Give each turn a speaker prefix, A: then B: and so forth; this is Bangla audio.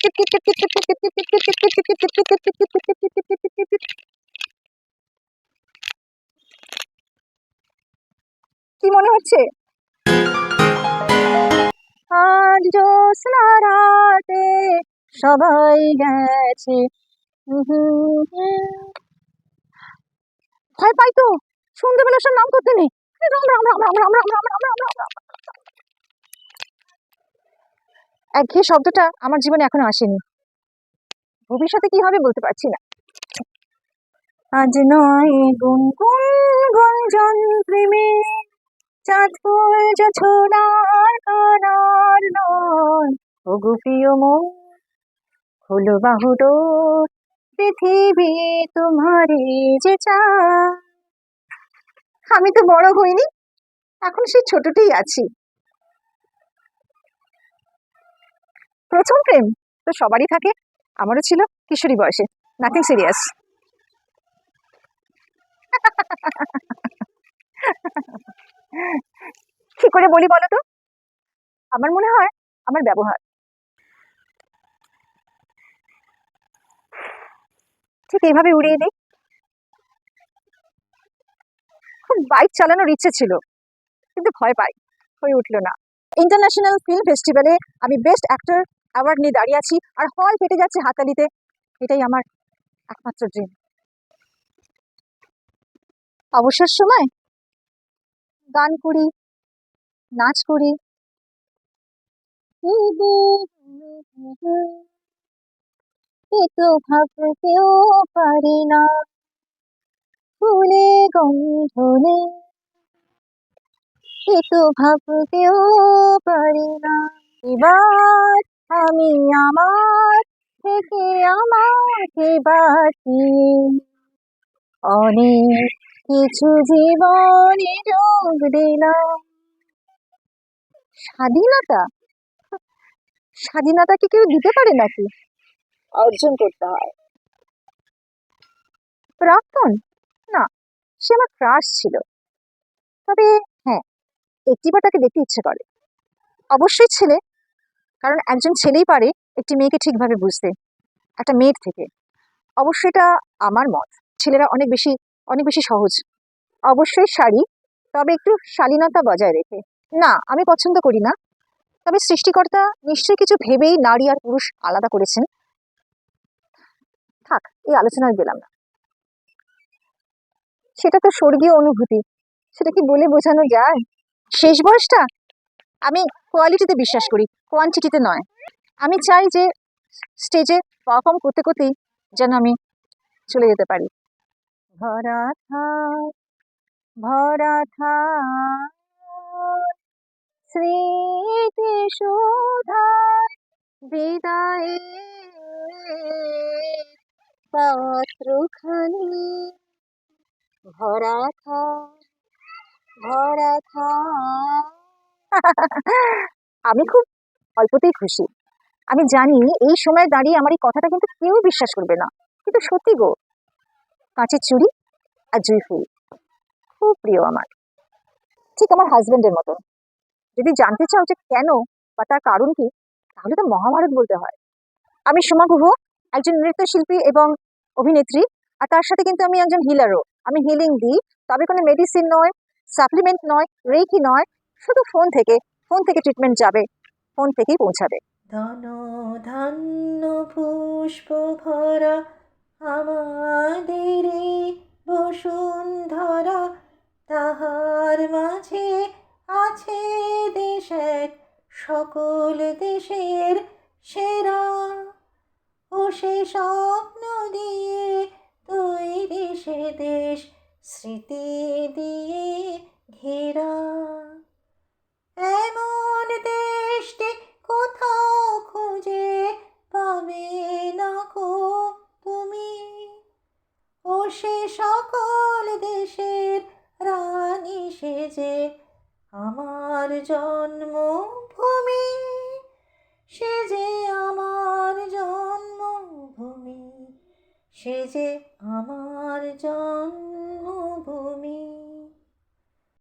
A: কি মনে হচ্ছে? আজ জ্যোৎস্না রাতে সবাই গেছে। ভয় পাই তো, সন্ধ্যেবেলা সব নাম করতে নেই। রাম রাম রাম রাম রাম রাম রাম রাম রাম রাম রাম। একঘেয়ে শব্দটা আমার জীবনে এখনো আসেনি, ভবিষ্যতে কি হবে বলতে পারছি না। আজ নয় গুনগুন গুঞ্জন প্রেমে, চাঁদ ফুল জোছনার কানার নয়। ওগো প্রিয় মন, হলো বাহুডোর, পৃথিবী তোমারই যে চায়। আমি তো বড় হইনি, এখন সেই ছোটটাই আছি। প্রথম প্রেম তো সবারই থাকে, আমারও ছিল কিশোরী বয়সে, নাথিং সিরিয়াস। কি করে বলি বলো তো? আমার মনে হয় আমার ব্যবহার। ঠিক এইভাবে উড়িয়ে দিই। খুব বাইক চালানোর ইচ্ছে ছিল, কিন্তু ভয় পাই, হয়ে উঠলো না। ইন্টারন্যাশনাল ফিল্ম ফেস্টিভ্যালে আমি বেস্ট অ্যাক্টর অ্যাওয়ার্ড নিয়ে দাঁড়িয়ে আছি, আর হল ফেটে যাচ্ছে হাততালিতে। এটাই আমার একমাত্র ড্রিম। অবসর সময় গান করি, নাচ করি, এ তো ভাবতেও পারি না, ফুলে গন্ধনে, এ তো ভাবতেও পারি না। এবার আমি আমার থেকে আমাকে বাঁচিয়ে অনেক কিছু জীবনে যোগ দিলাম। স্বাধীনতা, স্বাধীনতা কি কেউ দিতে পারে নাকি? অর্জন করতে হয়। প্রাক্তন, না, সে আমার ক্রাশ ছিল। তবে হ্যাঁ, একটিবার তাকে দেখতে ইচ্ছে করে। অবশ্যই ছেলে, কারণ একজন ছেলেই পারে একটি মেয়েকে ঠিকভাবে বুঝতে, একটা মেয়ের থেকে। অবশ্যই এটা আমার মত। ছেলেরা অনেক বেশি সহজ। অবশ্যই শাড়ি, তবে একটু শালীনতা বজায় রেখে। না, আমি পছন্দ করি না, তবে সৃষ্টিকর্তা নিশ্চয়ই কিছু ভেবেই নারী আর পুরুষ আলাদা করেছেন। থাক, এই আলোচনায় গেলাম না। সেটা তো স্বর্গীয় অনুভূতি, সেটা কি বলে বোঝানো যায়? শেষ বয়সটা আমি কোয়ালিটিতে বিশ্বাস করি, কোয়ান্টিটিতে নয়। আমি চাই যে স্টেজে পারফর্ম করতে করতেই যেন আমি চলে যেতে পারি। ভরা থাক, ভরা থাক স্মৃতি সুধায়, বিদায় পাত্রখানি ভরা থাক, ভরা থাক। আমি খুব অল্পতেই খুশি। আমি জানি এই সময় দাঁড়িয়ে আমার এই কথাটা কিন্তু কেউ বিশ্বাস করবে না, কিন্তু সত্যি গো। কাঁচের চুড়ি আর জুঁই ফুল খুব প্রিয় আমার, ঠিক আমার হাজবেন্ডের মতো। যদি জানতে চাও যে কেন বা তার কারণ কি, তাহলে তো মহাভারত বলতে হয়। আমি সোমা গুহ, একজন নৃত্যশিল্পী এবং অভিনেত্রী, আর তার সাথে কিন্তু আমি একজন হিলারও। আমি হিলিং দিই, তবে কোনো মেডিসিন নয়, সাপ্লিমেন্ট নয়, রেকি নয়, শুধু ফোন থেকে ট্রিটমেন্ট যাবে, ফোন থেকেই পৌঁছাবে।
B: ধন ধান্য পুষ্প ভরা আমাদের বসুন্ধরা, তাহার মাঝে আছে দেশ এক সকল দেশের সেরা। ও সে স্বপ্ন দিয়ে তৈরি সে দেশ, স্মৃতি দিয়ে ঘেরা। এমন দেশটি কোথাও খুঁজে পাবে না কো তুমি, ও সে সকল দেশের রানী সেজে আমার জন্মভূমি, সে যে আমার জন্মভূমি, সে যে আমার জন্মভূমি।